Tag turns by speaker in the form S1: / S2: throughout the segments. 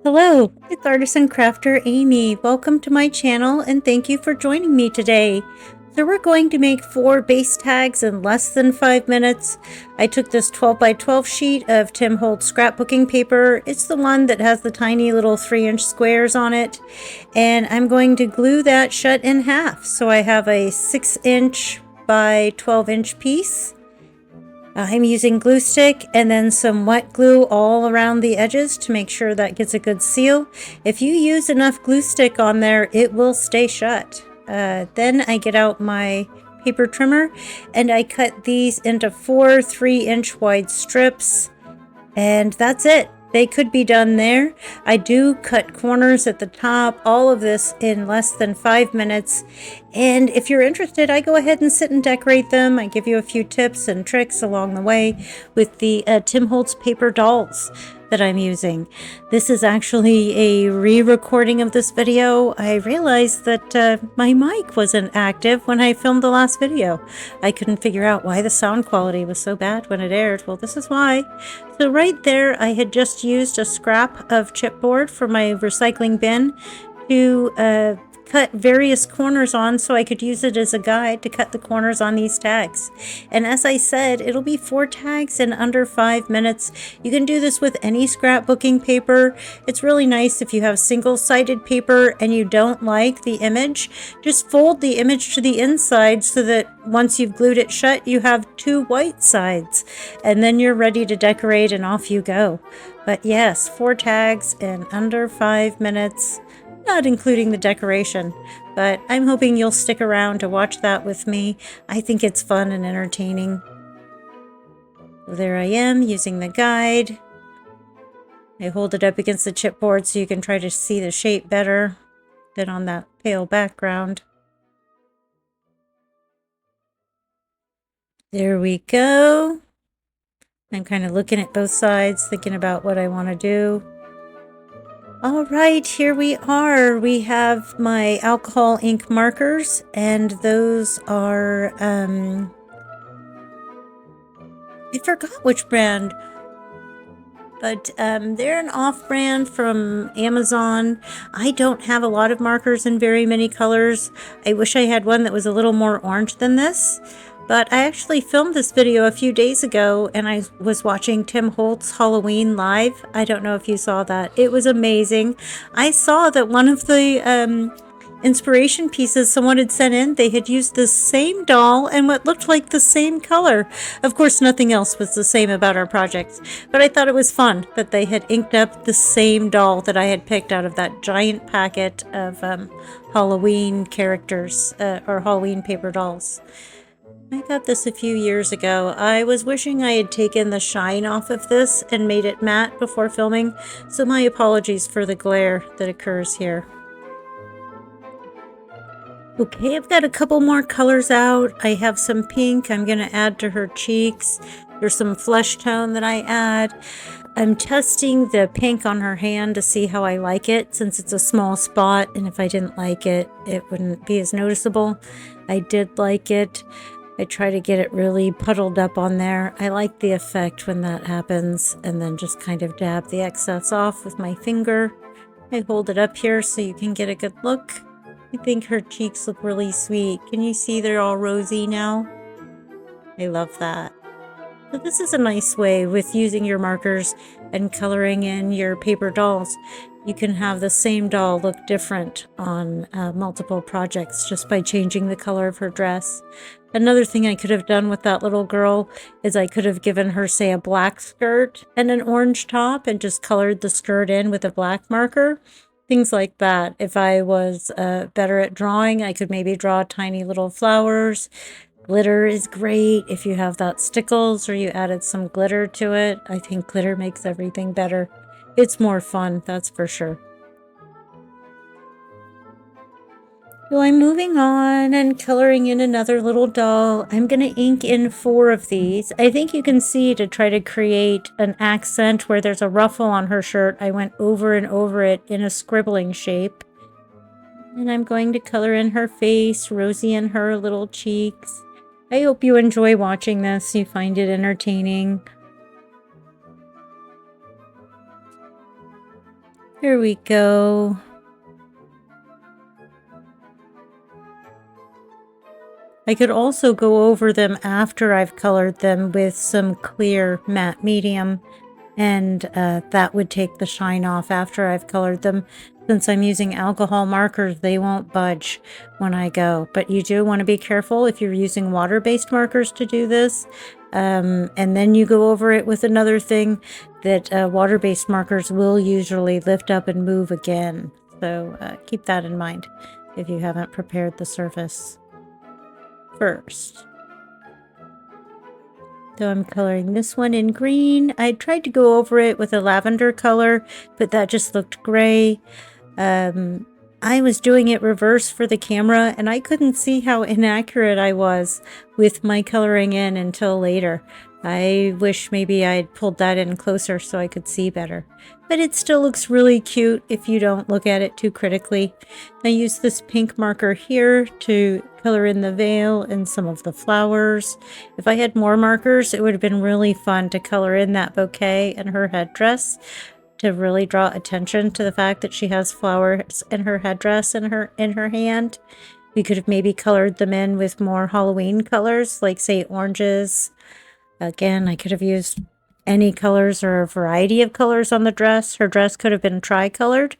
S1: Hello, it's Artisan Crafter Amy. Welcome to my channel and thank you for joining me today. So we're going to make 4 base tags in less than 5 minutes. I took this 12 by 12 sheet of Tim Holtz scrapbooking paper. It's the one that has the tiny little 3-inch squares on it. And I'm going to glue that shut in half. So I have a 6-inch by 12-inch piece. I'm using glue stick and then some wet glue all around the edges to make sure that gets a good seal. If you use enough glue stick on there, it will stay shut. Then I get out my paper trimmer and I cut these into 4 3-inch wide strips, and that's it. They could be done there. I do cut corners at the top, all of this in less than 5 minutes. And if you're interested, I go ahead and sit and decorate them. I give you a few tips and tricks along the way with the Tim Holtz paper dolls that I'm using. This is actually a re-recording of this video. I realized that my mic wasn't active when I filmed the last video. I couldn't figure out why the sound quality was so bad when it aired. Well, this is why. So right there, I had just used a scrap of chipboard from my recycling bin to cut various corners on so I could use it as a guide to cut the corners on these tags. And as I said, it'll be 4 tags in under 5 minutes. You can do this with any scrapbooking paper. It's really nice if you have single-sided paper and you don't like the image. Just fold the image to the inside so that once you've glued it shut, you have 2 white sides. And then you're ready to decorate and off you go. But yes, 4 tags in under 5 minutes. Not including the decoration, but I'm hoping you'll stick around to watch that with me. I think it's fun and entertaining. So there I am using the guide. I hold it up against the chipboard so you can try to see the shape better than on that pale background. There we go. I'm kind of looking at both sides, thinking about what I want to do. All right, here we are. We have my alcohol ink markers, and those are, I forgot which brand, but they're an off-brand from Amazon. I don't have a lot of markers in very many colors. I wish I had one that was a little more orange than this. But I actually filmed this video a few days ago and I was watching Tim Holtz Halloween live. I don't know if you saw that. It was amazing. I saw that one of the inspiration pieces someone had sent in, they had used the same doll and what looked like the same color. Of course, nothing else was the same about our projects, but I thought it was fun that they had inked up the same doll that I had picked out of that giant packet of Halloween characters or Halloween paper dolls. I got this a few years ago. I was wishing I had taken the shine off of this and made it matte before filming, so my apologies for the glare that occurs here. Okay, I've got a couple more colors out. I have some pink I'm going to add to her cheeks. There's some flesh tone that I add. I'm testing the pink on her hand to see how I like it, since it's a small spot, and if I didn't like it, it wouldn't be as noticeable. I did like it. I try to get it really puddled up on there. I like the effect when that happens, and then just kind of dab the excess off with my finger. I hold it up here so you can get a good look. I think her cheeks look really sweet. Can you see they're all rosy now? I love that. So this is a nice way with using your markers and coloring in your paper dolls. You can have the same doll look different on multiple projects just by changing the color of her dress. Another thing I could have done with that little girl is I could have given her, say, a black skirt and an orange top and just colored the skirt in with a black marker. Things like that. If I was better at drawing, I could maybe draw tiny little flowers. Glitter is great if you have that stickles or you added some glitter to it. I think glitter makes everything better. It's more fun, that's for sure. So I'm moving on and coloring in another little doll. I'm going to ink in 4 of these. I think you can see to try to create an accent where there's a ruffle on her shirt. I went over and over it in a scribbling shape. And I'm going to color in her face, rosy in her little cheeks. I hope you enjoy watching this. You find it entertaining. Here we go. I could also go over them after I've colored them with some clear matte medium, and that would take the shine off after I've colored them. Since I'm using alcohol markers, they won't budge when I go. But you do want to be careful if you're using water-based markers to do this. And then you go over it with another thing, that water-based markers will usually lift up and move again. So keep that in mind if you haven't prepared the surface first. So I'm coloring this one in green. I tried to go over it with a lavender color, but that just looked gray. I was doing it reverse for the camera, and I couldn't see how inaccurate I was with my coloring in until later. I wish maybe I'd pulled that in closer so I could see better. But it still looks really cute if you don't look at it too critically. I used this pink marker here to color in the veil and some of the flowers. If I had more markers, it would have been really fun to color in that bouquet and her headdress, to really draw attention to the fact that she has flowers in her headdress in her hand. We could have maybe colored them in with more Halloween colors, like say oranges. Again, I could have used any colors or a variety of colors on the dress. Her dress could have been tri-colored.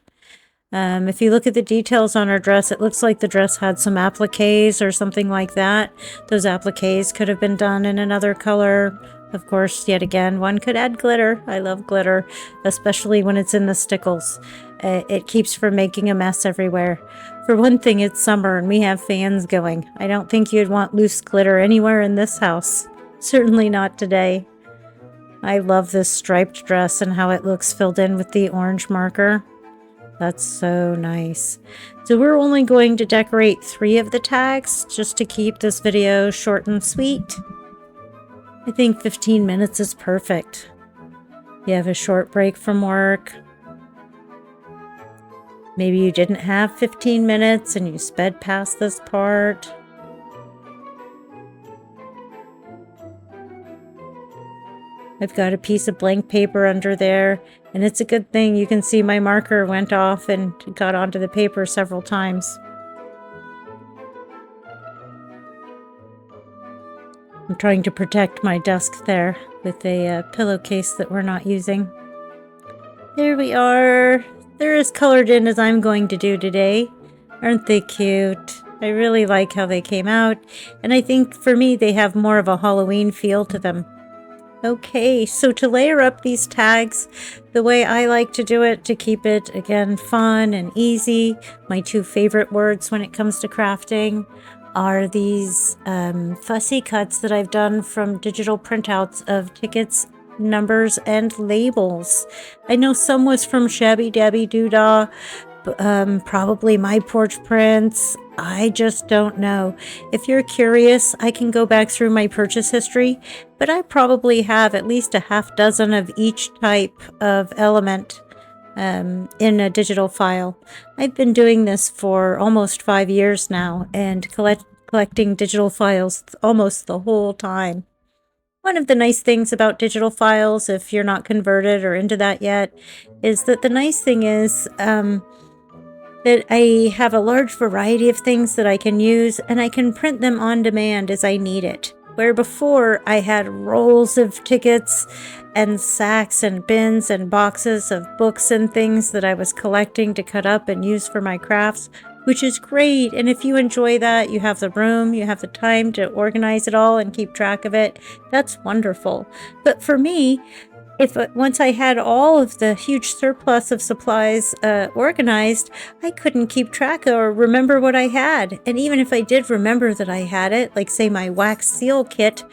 S1: If you look at the details on her dress, it looks like the dress had some appliques or something like that. Those appliques could have been done in another color. Of course, yet again, one could add glitter. I love glitter, especially when it's in the stickles. It keeps from making a mess everywhere. For one thing, it's summer and we have fans going. I don't think you'd want loose glitter anywhere in this house. Certainly not today. I love this striped dress and how it looks filled in with the orange marker. That's so nice. So we're only going to decorate 3 of the tags just to keep this video short and sweet. I think 15 minutes is perfect. You have a short break from work. Maybe you didn't have 15 minutes and you sped past this part. I've got a piece of blank paper under there, and it's a good thing you can see my marker went off and got onto the paper several times. I'm trying to protect my desk there with a pillowcase that we're not using. There we are. They're as colored in as I'm going to do today. Aren't they cute? I really like how they came out, and I think for me they have more of a Halloween feel to them. Okay, so to layer up these tags, the way I like to do it, to keep it, again, fun and easy, my 2 favorite words when it comes to crafting are these fussy cuts that I've done from digital printouts of tickets, numbers, and labels. I know some was from Shabby Dabby Doodah, probably My Porch Prints. I just don't know. If you're curious, I can go back through my purchase history, but I probably have at least a half dozen of each type of element in a digital file. I've been doing this for almost 5 years now and collecting digital files almost the whole time. One of the nice things about digital files, if you're not converted or into that yet, is that the nice thing is that I have a large variety of things that I can use, and I can print them on demand as I need it. Where before I had rolls of tickets and sacks and bins and boxes of books and things that I was collecting to cut up and use for my crafts, which is great. And if you enjoy that, you have the room, you have the time to organize it all and keep track of it. That's wonderful. But for me, once I had all of the huge surplus of supplies organized, I couldn't keep track or remember what I had. And even if I did remember that I had it, like say my wax seal kit,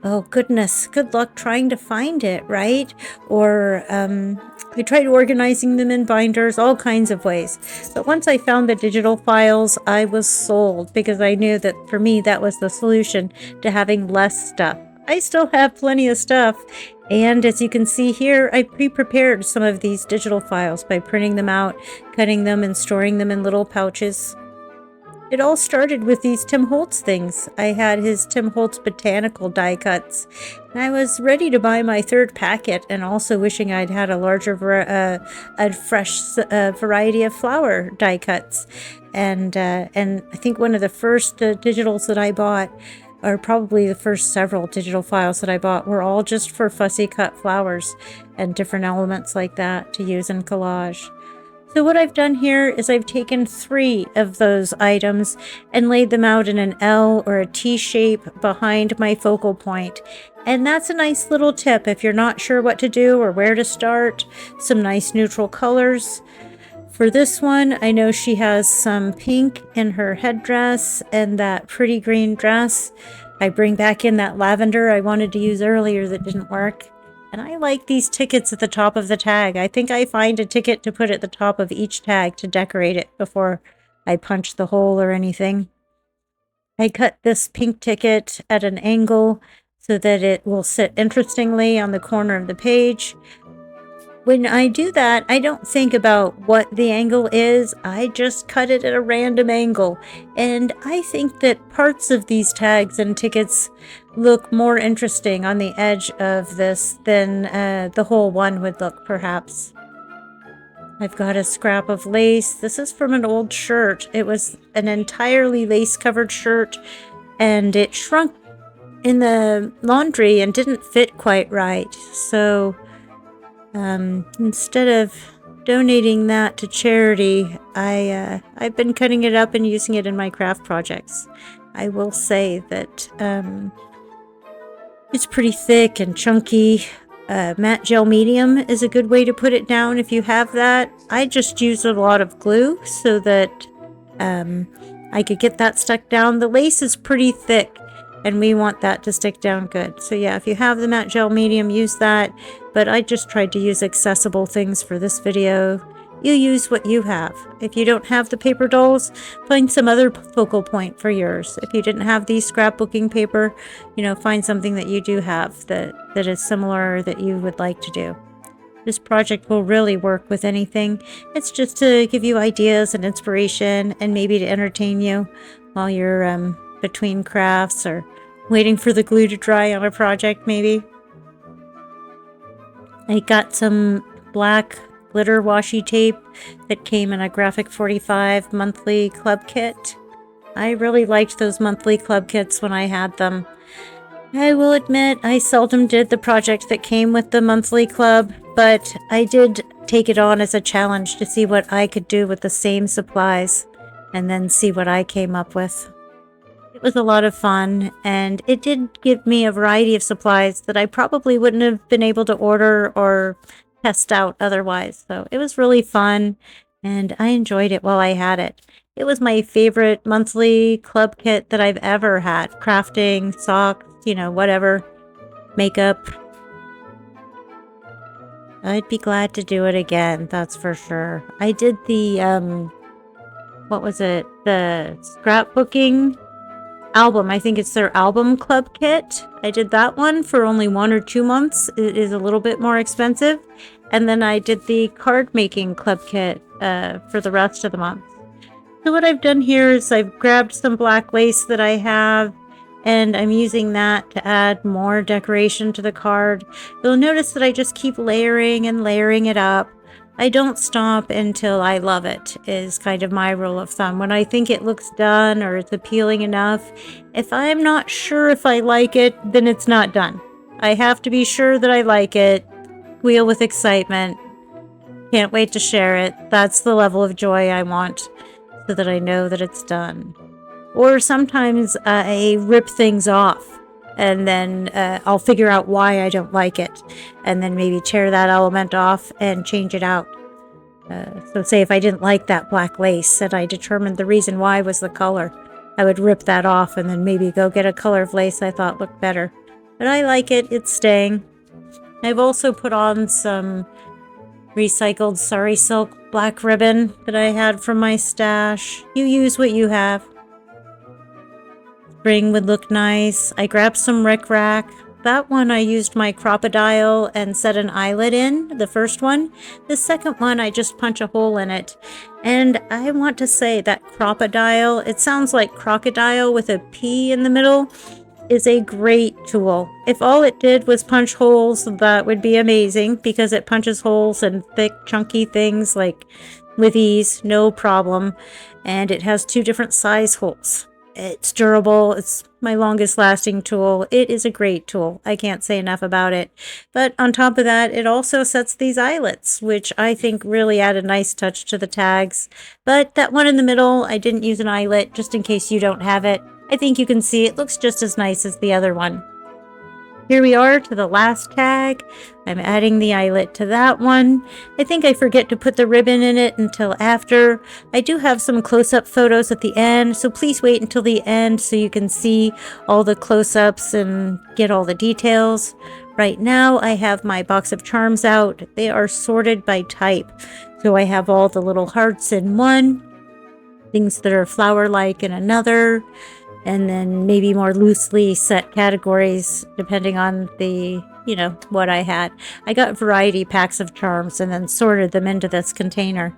S1: oh goodness, good luck trying to find it, right? Or I tried organizing them in binders, all kinds of ways. But once I found the digital files, I was sold, because I knew that for me that was the solution to having less stuff. I still have plenty of stuff, and as you can see here, I pre-prepared some of these digital files by printing them out, cutting them, and storing them in little pouches. It all started with these Tim Holtz things. I had his Tim Holtz botanical die cuts, and I was ready to buy my third packet, and also wishing I'd had a larger, a fresh variety of flower die cuts. And I think one of the first digitals that I bought, or probably the first several digital files that I bought, were all just for fussy cut flowers and different elements like that to use in collage. So what I've done here is I've taken 3 of those items and laid them out in an L or a T shape behind my focal point. And that's a nice little tip if you're not sure what to do or where to start. Some nice neutral colors. For this one, I know she has some pink in her headdress and that pretty green dress. I bring back in that lavender I wanted to use earlier that didn't work. And I like these tickets at the top of the tag. I think I find a ticket to put at the top of each tag to decorate it before I punch the hole or anything. I cut this pink ticket at an angle so that it will sit interestingly on the corner of the page. When I do that, I don't think about what the angle is. I just cut it at a random angle. And I think that parts of these tags and tickets look more interesting on the edge of this than the whole one would look, perhaps. I've got a scrap of lace. This is from an old shirt. It was an entirely lace-covered shirt, and it shrunk in the laundry and didn't fit quite right. So instead of donating that to charity, I've been cutting it up and using it in my craft projects. I will say that it's pretty thick and chunky. Matte gel medium is a good way to put it down if you have that. I just use a lot of glue so that I could get that stuck down. The lace is pretty thick, and we want that to stick down good. So yeah, if you have the matte gel medium, use that. But I just tried to use accessible things for this video. You use what you have. If you don't have the paper dolls, find some other focal point for yours. If you didn't have the scrapbooking paper, find something that you do have that is similar that you would like to do. This project will really work with anything. It's just to give you ideas and inspiration and maybe to entertain you while you're between crafts or waiting for the glue to dry on a project, maybe. I got some black glitter washi tape that came in a Graphic 45 monthly club kit. I really liked those monthly club kits when I had them. I will admit I seldom did the project that came with the monthly club, but I did take it on as a challenge to see what I could do with the same supplies and then see what I came up with. It was a lot of fun, and it did give me a variety of supplies that I probably wouldn't have been able to order or test out otherwise. So it was really fun, and I enjoyed it while I had it. It was my favorite monthly club kit that I've ever had. Crafting, socks, whatever, makeup. I'd be glad to do it again, that's for sure. I did the, what was it? The scrapbooking album. I think it's their album club kit. I did that one for only 1 or 2 months. It is a little bit more expensive. And then I did the card making club kit for the rest of the month. So what I've done here is I've grabbed some black lace that I have, and I'm using that to add more decoration to the card. You'll notice that I just keep layering and layering it up. I don't stop until I love it, is kind of my rule of thumb. When I think it looks done or it's appealing enough, if I'm not sure if I like it, then it's not done. I have to be sure that I like it. Squeal with excitement. Can't wait to share it. That's the level of joy I want, so that I know that it's done. Or sometimes I rip things off, and then I'll figure out why I don't like it, and then maybe tear that element off and change it out. So say if I didn't like that black lace and I determined the reason why was the color, I would rip that off and then maybe go get a color of lace I thought looked better. But I like it, it's staying. I've also put on some recycled sari silk black ribbon that I had from my stash. You use what you have. Spring would look nice. I grabbed some rickrack. That one I used my crocodile and set an eyelet in, the first one. The second one I just punch a hole in it. And I want to say that crocodile, it sounds like crocodile with a P in the middle, is a great tool. If all it did was punch holes, that would be amazing, because it punches holes in thick, chunky things like with ease, no problem. And it has 2 different size holes. It's durable. It's my longest lasting tool. It is a great tool. I can't say enough about it. But on top of that, it also sets these eyelets, which I think really add a nice touch to the tags. But that one in the middle, I didn't use an eyelet just in case you don't have it. I think you can see it looks just as nice as the other one. Here we are to the last tag. I'm adding the eyelet to that one. I think I forget to put the ribbon in it until after. I do have some close-up photos at the end, so please wait until the end so you can see all the close-ups and get all the details. Right now I have my box of charms out. They are sorted by type. So I have all the little hearts in one, things that are flower-like in another, and then maybe more loosely set categories depending on the, what I had. I got variety packs of charms and then sorted them into this container.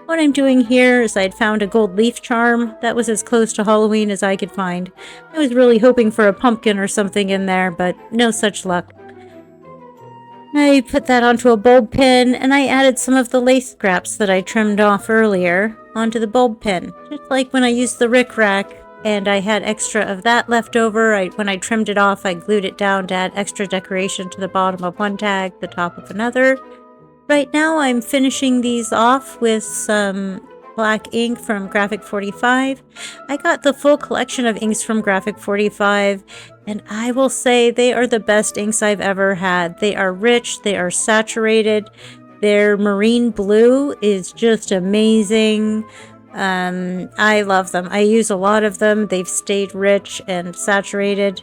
S1: What I'm doing here is I'd found a gold leaf charm that was as close to Halloween as I could find. I was really hoping for a pumpkin or something in there, but no such luck. I put that onto a bulb pin, and I added some of the lace scraps that I trimmed off earlier onto the bulb pin, just like when I used the rickrack. And I had extra of that left over. When I trimmed it off, I glued it down to add extra decoration to the bottom of one tag, the top of another. Right now I'm finishing these off with some black ink from Graphic 45. I got the full collection of inks from Graphic 45, and I will say they are the best inks I've ever had. They are rich, they are saturated, their marine blue is just amazing. I love them. I use a lot of them. They've stayed rich and saturated.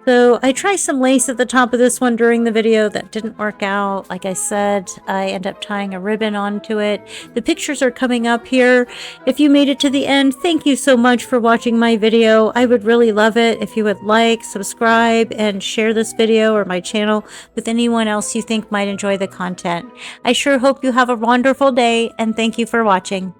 S1: So I tried some lace at the top of this one during the video. That didn't work out. Like I said, I end up tying a ribbon onto it. The pictures are coming up here. If you made it to the end, thank you so much for watching my video. I would really love it if you would like, subscribe, and share this video or my channel with anyone else you think might enjoy the content. I sure hope you have a wonderful day, and thank you for watching.